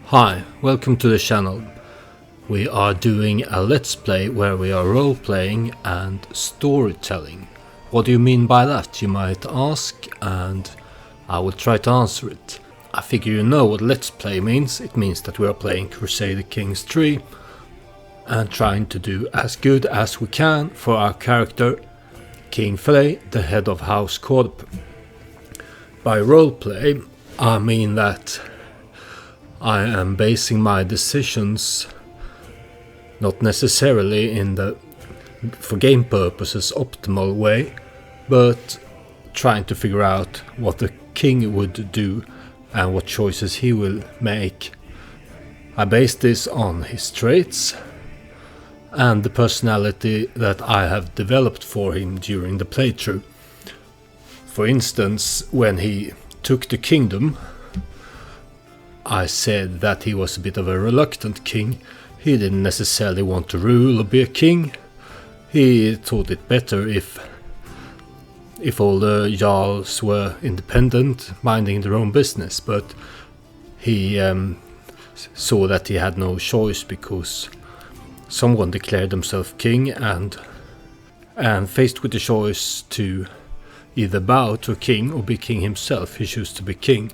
Hi, welcome to the channel. We are doing a let's play where we are role-playing and storytelling. What do you mean by that, you might ask, and I will try to answer it. I figure you know what let's play means. It means that we are playing Crusader Kings 3 and trying to do as good as we can for our character King Frey, the head of House Corp. By roleplay, I mean that I am basing my decisions not necessarily in the, for game purposes, optimal way, but trying to figure out what the king would do and what choices he will make. I base this on his traits and the personality that I have developed for him during the playthrough. For instance, when he took the kingdom, I said that he was a bit of a reluctant king. He didn't necessarily want to rule or be a king. He thought it better if all the jarls were independent, minding their own business, but he saw that he had no choice because someone declared himself king, and faced with the choice to either bow to a king or be king himself, he chose to be king.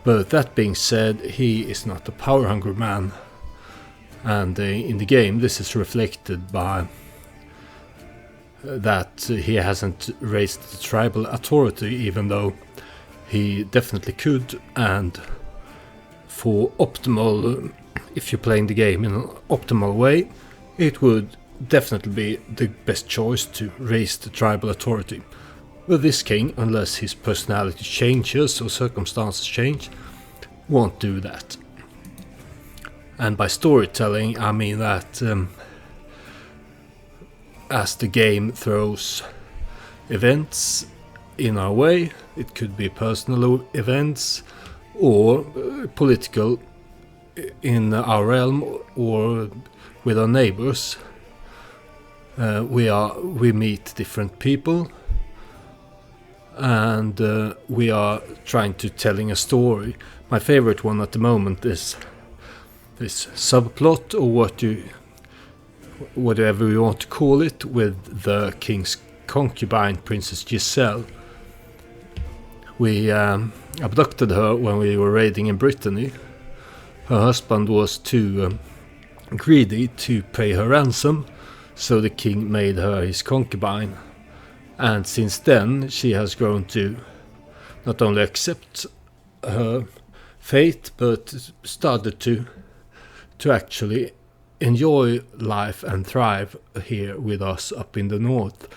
But that being said, he is not a power-hungry man, and in the game this is reflected by that he hasn't raised the tribal authority, even though he definitely could. And for optimal, if you're playing the game in an optimal way, it would definitely be the best choice to raise the tribal authority. But this king, unless his personality changes or circumstances change, won't do that. And by storytelling, I mean that as the game throws events in our way, it could be personal events or political in our realm or with our neighbors. We meet different people, and we are trying to telling a story. My favorite one at the moment is this subplot, or whatever you want to call it, with the king's concubine, Princess Giselle. We abducted her when we were raiding in Brittany. Her husband was too greedy to pay her ransom, so the king made her his concubine. And since then she has grown to not only accept her fate, but started to actually enjoy life and thrive here with us up in the north.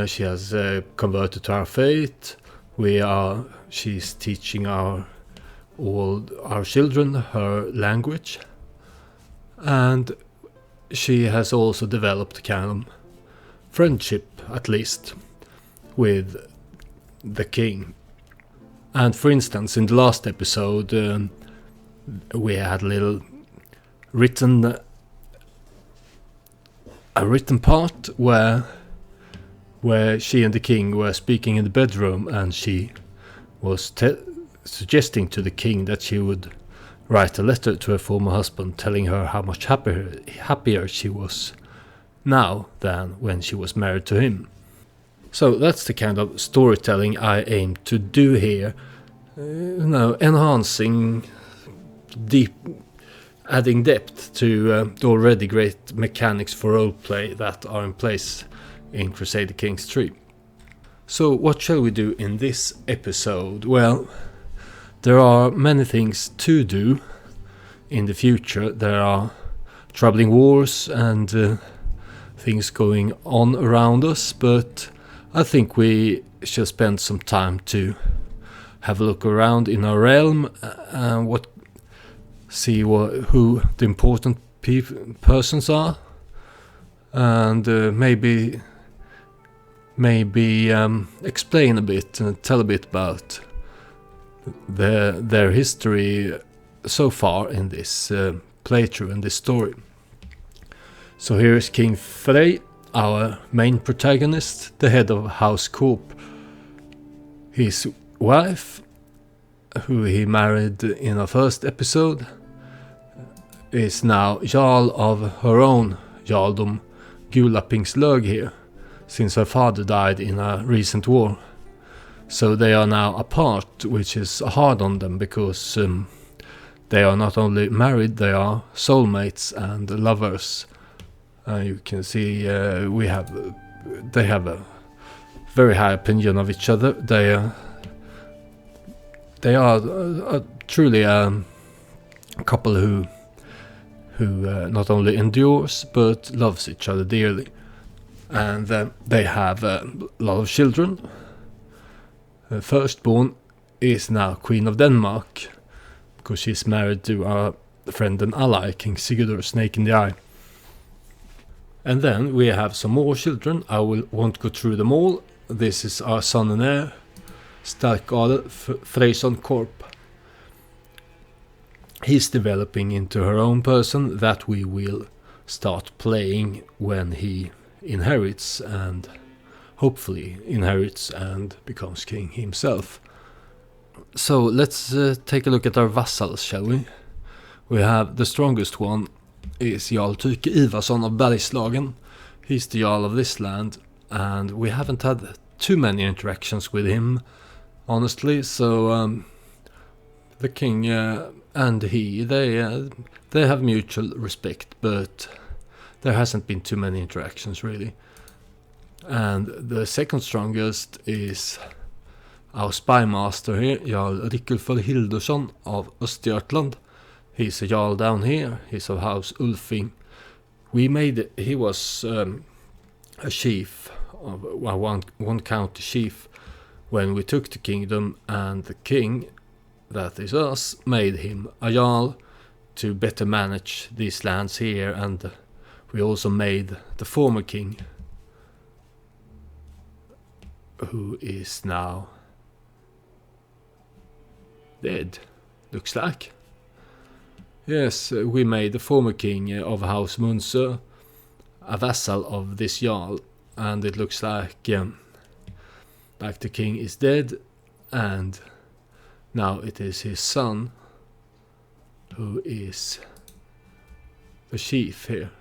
She has converted to our faith. She's teaching all our children her language, and she has also developed kind of friendship, at least, with the king. And for instance, in the last episode, we had a written part where she and the king were speaking in the bedroom, and she was suggesting to the king that she would write a letter to her former husband, telling her how much happier she was now than when she was married to him. So that's the kind of storytelling I aim to do here. Enhancing, adding depth to the already great mechanics for roleplay that are in place in Crusader Kings 3. So what shall we do in this episode? Well, there are many things to do in the future. There are troubling wars and things going on around us, but I think we should spend some time to have a look around in our realm and see who the important persons are, and maybe explain a bit and tell a bit about their history so far in this playthrough and this story. So here is King Frey, our main protagonist, the head of House Corp. His wife who he married in our first episode, is now Jarl of her own Jarldom, Gulapingslög here, since her father died in a recent war. So they are now apart, which is hard on them because they are not only married, they are soulmates and lovers. You can see they have a very high opinion of each other. They are truly a couple who not only endures but loves each other dearly. And they have a lot of children. Her firstborn is now Queen of Denmark, because she's married to our friend and ally, King Sigurdur Snake in the Eye. And then we have some more children. I won't go through them all. This is our son and heir, Starkadel Freyson Korp. He's developing into her own person that we will start playing when he inherits, and hopefully inherits and becomes king himself. So let's take a look at our vassals, shall we? We have the strongest one is Jarl Tyke Ivarsson of Bergslagen. He's the Jarl of this land, and we haven't had too many interactions with him, honestly, so the king and he, they have mutual respect, but there hasn't been too many interactions really. And the second strongest is our spy master here, Jarl Rikulfur Hildursson of Östergötland. He's a Jarl down here, he's of House Ulfing. He was a chief, of one county chief when we took the kingdom, and the king, that is us, made him a Jarl to better manage these lands here, and we also made the former king, who is now dead, looks like. Yes, we made the former king of House Munzer a vassal of this Jarl, and it looks like the king is dead, and now it is his son who is the chief here.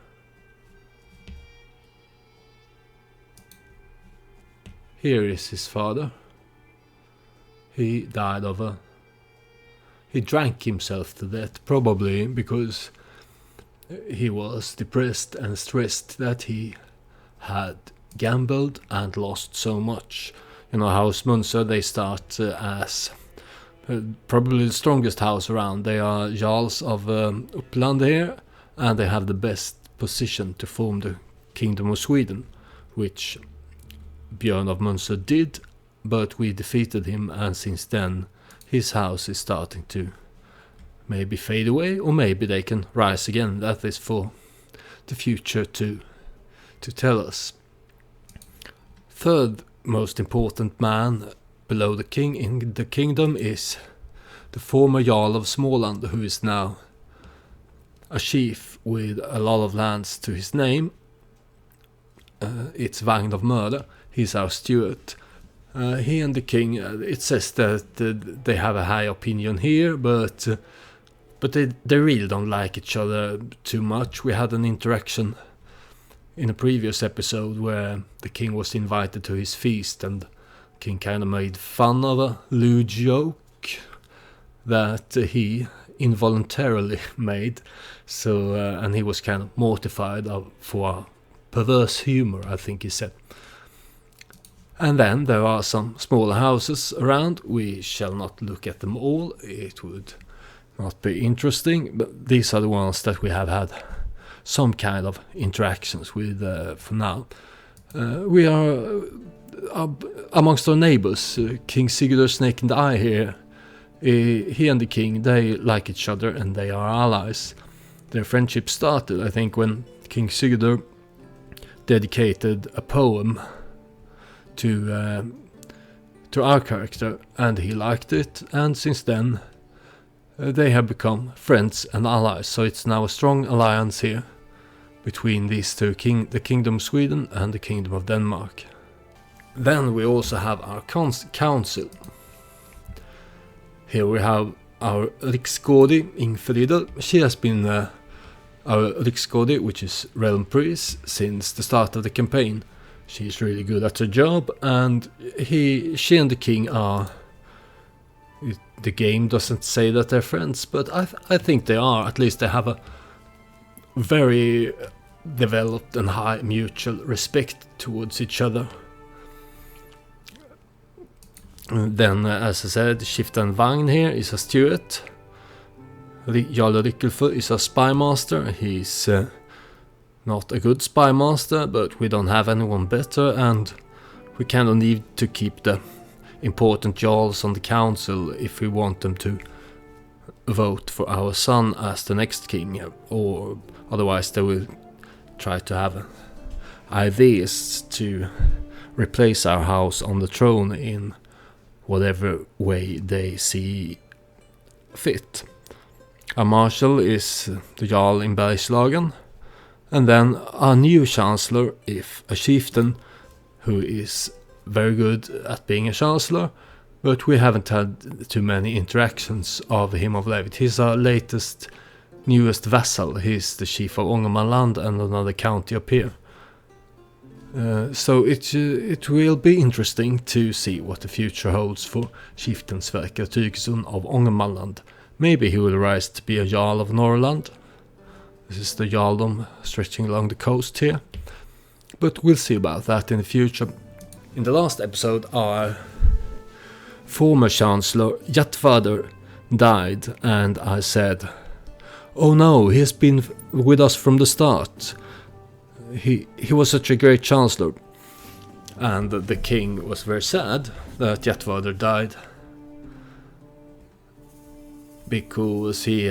Here is his father. He died he drank himself to death, probably because he was depressed and stressed that he had gambled and lost so much. You know, House Munzer, they start as probably the strongest house around. They are Jarls of Uppland here, and they have the best position to form the Kingdom of Sweden, which Björn of Munzer did, but we defeated him, and since then his house is starting to maybe fade away, or maybe they can rise again. That is for the future to tell us. Third most important man below the king in the kingdom is the former Jarl of Småland, who is now a chief with a lot of lands to his name. It's Vagn of Murder. He's our steward. He and the king, it says that they have a high opinion here, but they really don't like each other too much. We had an interaction in a previous episode where the king was invited to his feast, and the king kind of made fun of a lewd joke that he involuntarily made. So and he was kind of mortified for our perverse humor, I think he said. And then there are some smaller houses around. We shall not look at them all, it would not be interesting, but these are the ones that we have had some kind of interactions with for now. We are amongst our neighbors, King Sigurdur Snake in the Eye here. He and the king, they like each other and they are allies. Their friendship started, I think, when King Sigurdur dedicated a poem to our character, and he liked it, and since then they have become friends and allies. So it's now a strong alliance here between these two, the Kingdom of Sweden and the Kingdom of Denmark. Then we also have our council. Here we have our Riksgårdi Ingfrider. She has been our Riksgårdi, which is realm priest, since the start of the campaign. She's really good at her job, and she and the king are... The game doesn't say that they're friends, but I think they are. At least they have a very developed and high mutual respect towards each other. And then, as I said, Skiften Vagn here is a steward. Jarl Rickelfer is a spy master. He's not a good spy master, but we don't have anyone better, and we kind of need to keep the important jarls on the council if we want them to vote for our son as the next king, or otherwise they will try to have ideas to replace our house on the throne in whatever way they see fit. Our marshal is the Jarl in Bergslagen, and then our new chancellor, if a chieftain, who is very good at being a chancellor, but we haven't had too many interactions of him of late. He's our newest vassal. He's the chief of Ångermanland and another county up here. So it will be interesting to see what the future holds for Chieftain Sverker Tygson of Ångermanland. Maybe he will rise to be a Jarl of Norrland. This is the Jarldom stretching along the coast here. But we'll see about that in the future. In the last episode, our former chancellor Jatvardr died, and I said, "Oh no, he has been with us from the start. He was such a great chancellor." And the king was very sad that Jatvardr died, because he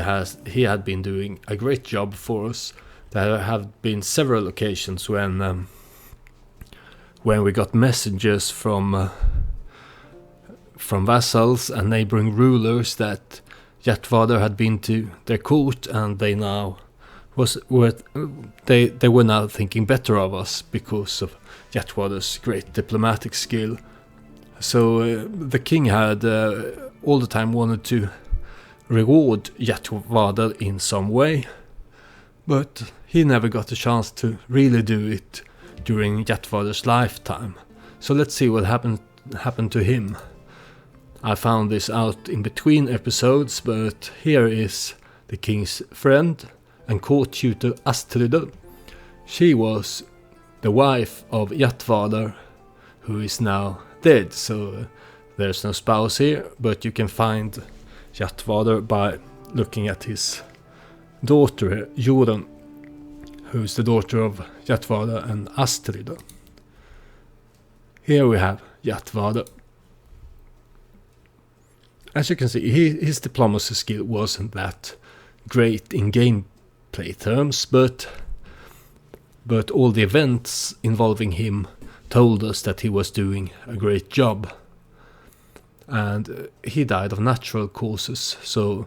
had been doing a great job for us. There have been several occasions when we got messages from vassals and neighboring rulers that Jatvardr had been to their court, and they now they were now thinking better of us because of Jatvardr's great diplomatic skill. So the king had all the time wanted to reward Jatvardr in some way, but he never got a chance to really do it during Jatvardr's lifetime. So let's see what happened to him. I found this out in between episodes, but here is the king's friend and court tutor Astrid. She was the wife of Jatvardr, who is now dead, so there's no spouse here, but you can find Jatvardr by looking at his daughter Jorun, who's the daughter of Jatvardr and Astrid. Here we have Jatvardr. As you can see, his diplomacy skill wasn't that great in gameplay terms, but all the events involving him told us that he was doing a great job. And he died of natural causes, so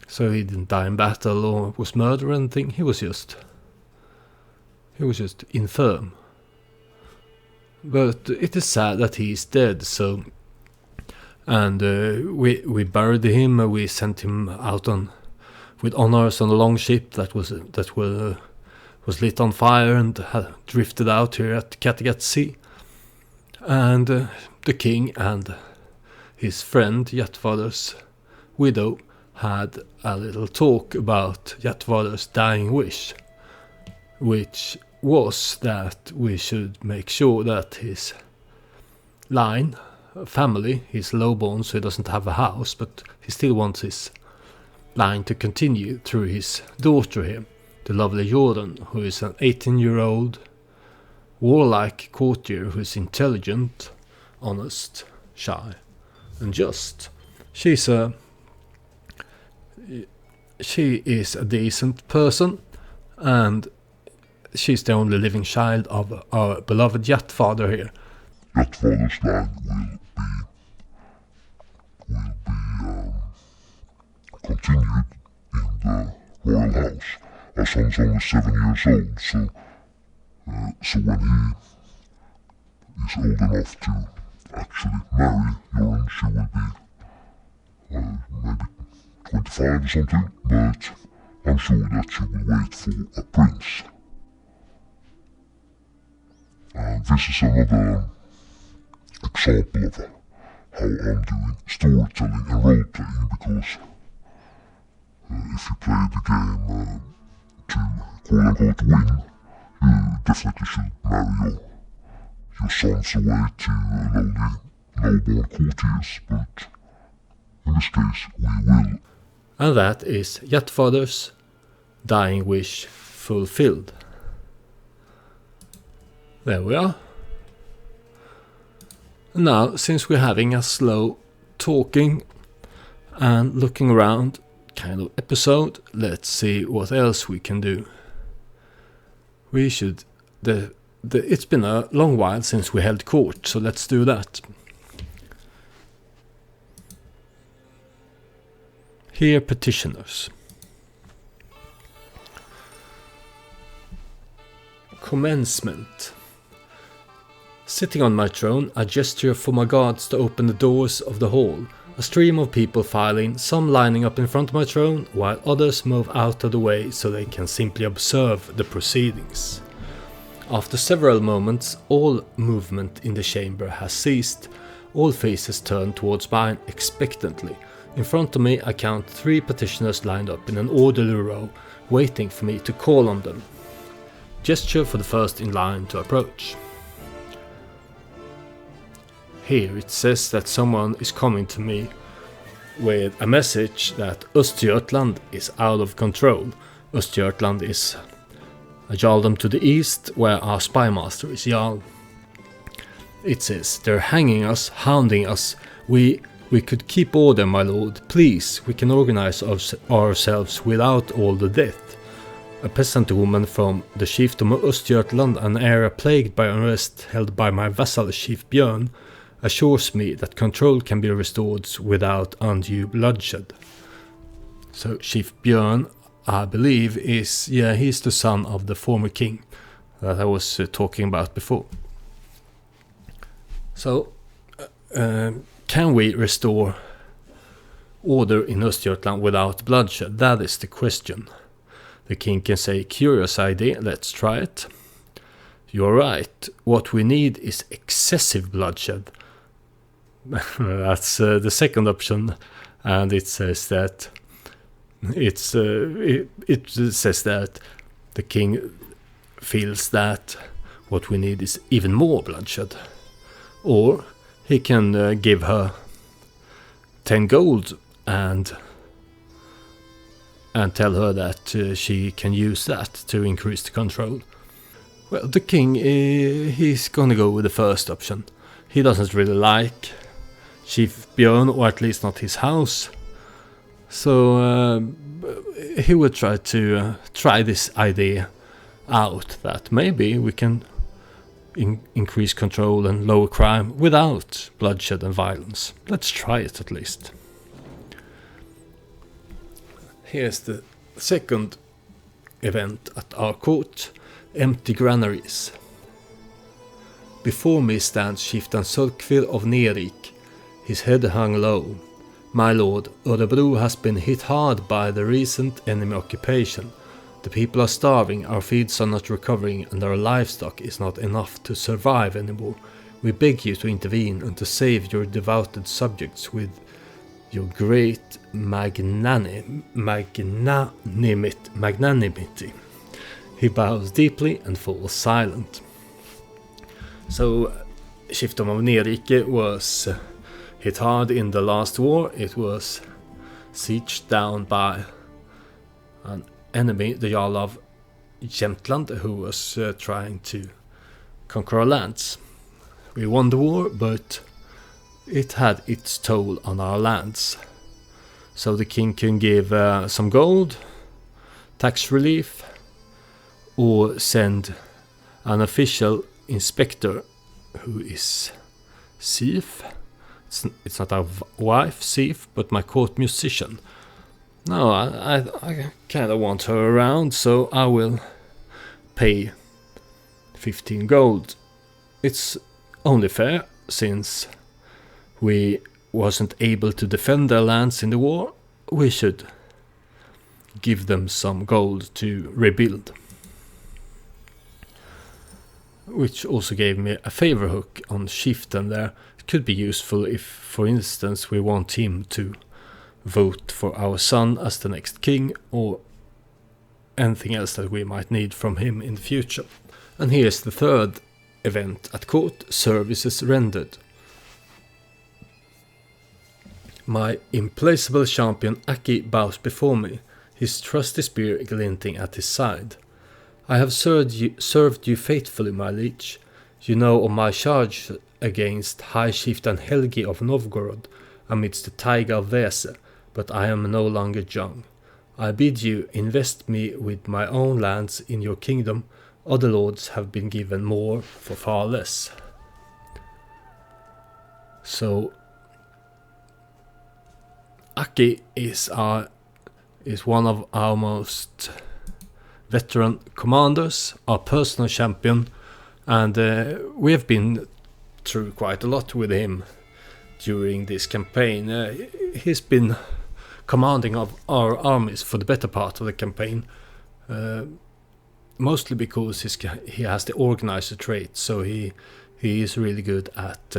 he didn't die in battle or was murdered or anything. He was just infirm. But it is sad that he is dead. So, and we buried him. We sent him out with honors on a long ship that was lit on fire and had drifted out here at Kattegat Sea. And the king and his friend Jatvardr's widow had a little talk about Jatvardr's dying wish, which was that we should make sure that his line, family, he's lowborn, so he doesn't have a house, but he still wants his line to continue through his daughter here, the lovely Jorun, who is an 18-year-old warlike courtier who is intelligent, honest, shy, and just. She is a decent person, and she's the only living child of our beloved Jatvardr here. Jatvardr's line will be continued in the royal house. Our son's only 7 years old, so when he is old enough to actually marry Jorun, she will be maybe 25 or something, but I'm sure that she will wait for a prince. And this is another example of how I'm doing storytelling and role-playing, because if you play the game to quote-unquote win, you definitely should marry your sons away to lowborn courtiers, but in this case we will. And that is Jatvardrs' dying wish fulfilled. There we are. Now, since we're having a slow talking and looking around kind of episode, let's see what else we can do. We should... it's been a long while since we held court, so let's do that. Here, petitioners. Commencement. Sitting on my throne, I gesture for my guards to open the doors of the hall. A stream of people file in, some lining up in front of my throne, while others move out of the way so they can simply observe the proceedings. After several moments, all movement in the chamber has ceased. All faces turn towards mine expectantly. In front of me, I count 3 petitioners lined up in an orderly row, waiting for me to call on them. Gesture for the first in line to approach. Here it says that someone is coming to me with a message that Östergötland is out of control. Östergötland is a jarldom to the east, where our spymaster is jarl. It says they're hanging us, hounding us. We could keep order, my lord. Please, we can organize ourselves without all the death. A peasant woman from the chiefdom of Östergötland, an area plagued by unrest held by my vassal Chief Björn, assures me that control can be restored without undue bloodshed. So Chief Björn, I believe, he's the son of the former king that I was talking about before. So, can we restore order in Östergötland without bloodshed? That is the question. The king can say, curious idea, let's try it. You're right, what we need is excessive bloodshed. That's the second option, and it says that it says that the king feels that what we need is even more bloodshed. Or he can give her 10 gold and tell her that she can use that to increase the control. Well, the king, he's gonna go with the first option. He doesn't really like Chief Björn, or at least not his house. So he would try to try this idea out, that maybe we can increase control and lower crime without bloodshed and violence. Let's try it at least. Here's the second event at our court, empty granaries. Before me stands Chieftain Sörkvir of Nerik, his head hung low. My lord, Örebro has been hit hard by the recent enemy occupation. The people are starving, our fields are not recovering, and our livestock is not enough to survive anymore. We beg you to intervene and to save your devoted subjects with your great magnanimity. He bows deeply and falls silent. So, Chieftain of Nerike was hit hard in the last war. It was sieged down by an enemy, the Jarl of Jämtland, who was trying to conquer our lands. We won the war, but it had its toll on our lands. So the king can give some gold, tax relief, or send an official inspector who is Sif. It's not our wife, Sif, but my court musician. No, I kind of want her around, so I will pay 15 gold. It's only fair, since we wasn't able to defend their lands in the war, we should give them some gold to rebuild. Which also gave me a favor hook on chieftain there. It could be useful if, for instance, we want him to vote for our son as the next king, or anything else that we might need from him in the future. And here's the third event at court: services rendered. My implacable champion Aki bows before me, his trusty spear glinting at his side. I have served you faithfully, my liege. You know of my charge against High Chieftain Helgi of Novgorod amidst the taiga of Vese, but I am no longer young. I bid you invest me with my own lands in your kingdom. Other lords have been given more for far less. So Aki is one of our most veteran commanders, our personal champion, and we have been through quite a lot with him during this campaign. He's been commanding of our armies for the better part of the campaign, mostly because he has the organizer trait, so he is really good at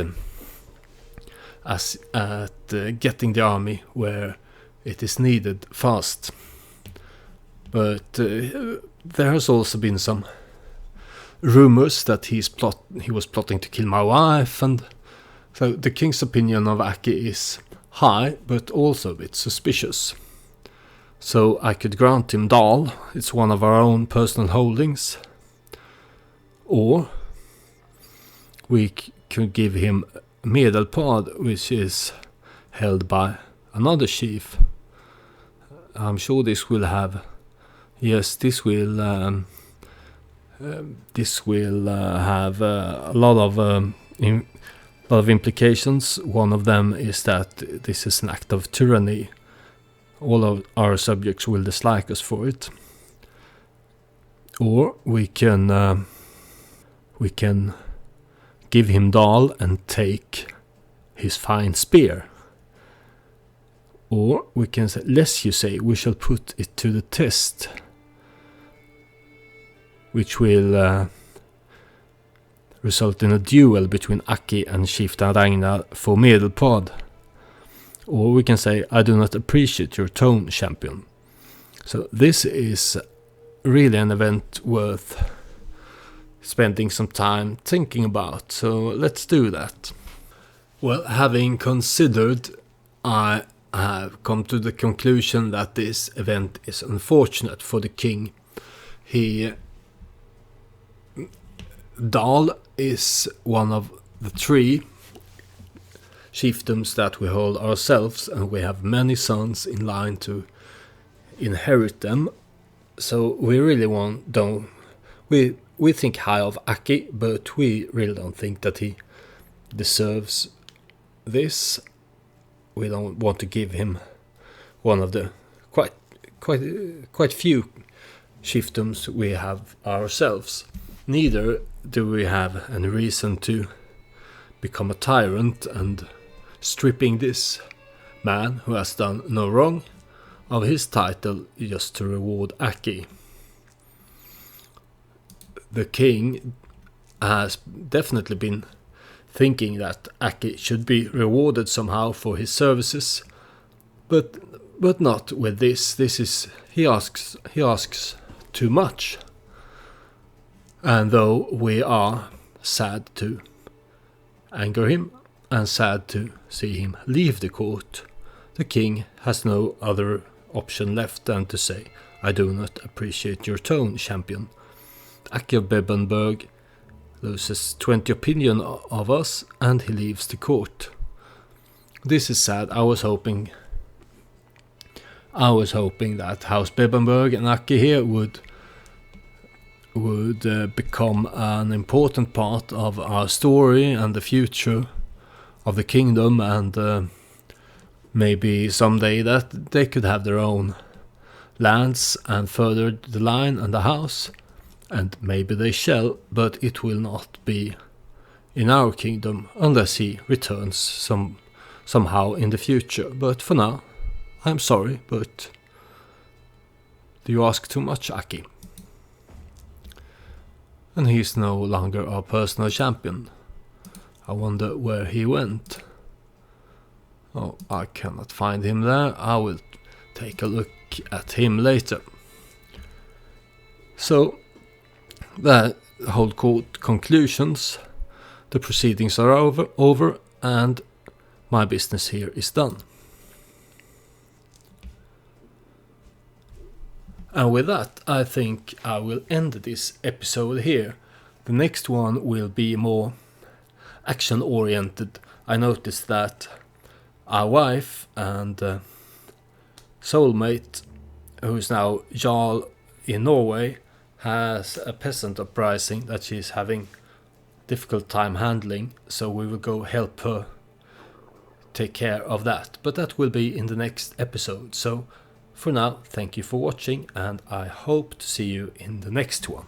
getting the army where it is needed fast. But there has also been some rumors that he was plotting to kill my wife, and so the king's opinion of Aki is high, but also a bit suspicious. So I could grant him Dal, it's one of our own personal holdings, or we could give him Medelpad, which is held by another chief. I'm sure this will have have a lot of implications. One of them is that this is an act of tyranny. All of our subjects will dislike us for it. Or we can give him Dal and take his fine spear. Or we can say, less you say, we shall put it to the test, which will result in a duel between Aki and Chieftain Ragnar for Medelpad. Or we can say, I do not appreciate your tone, champion. So this is really an event worth spending some time thinking about, so let's do that. Well, having considered, I have come to the conclusion that this event is unfortunate for the king. Dal is one of the 3 chiefdoms that we hold ourselves, and we have many sons in line to inherit them. So we really we think high of Aki, but we really don't think that he deserves this. We don't want to give him one of the quite few chiefdoms we have ourselves. Neither do we have any reason to become a tyrant and stripping this man who has done no wrong of his title just to reward Aki. The king has definitely been thinking that Aki should be rewarded somehow for his services, but not with this. He asks too much. And though we are sad to anger him and sad to see him leave the court, the king has no other option left than to say, I do not appreciate your tone, champion. Aki of Bebenberg loses 20 opinion of us, and he leaves the court. This is sad. I was hoping that House Bebenberg and Aki here would become an important part of our story and the future of the kingdom, and maybe someday that they could have their own lands and further the line and the house. And maybe they shall, but it will not be in our kingdom unless he returns some somehow in the future. But for now, I'm sorry, but you ask too much, Aki. And he's no longer our personal champion. I wonder where he went. Oh, I cannot find him there. I will take a look at him later. So, that whole court conclusions. The proceedings are over and my business here is done. And with that, I think I will end this episode here. The next one will be more action-oriented. I noticed that our wife and soulmate, who is now Jarl in Norway, has a peasant uprising that she's having difficult time handling, so we will go help her take care of that. But that will be in the next episode. So for now, thank you for watching, and I hope to see you in the next one.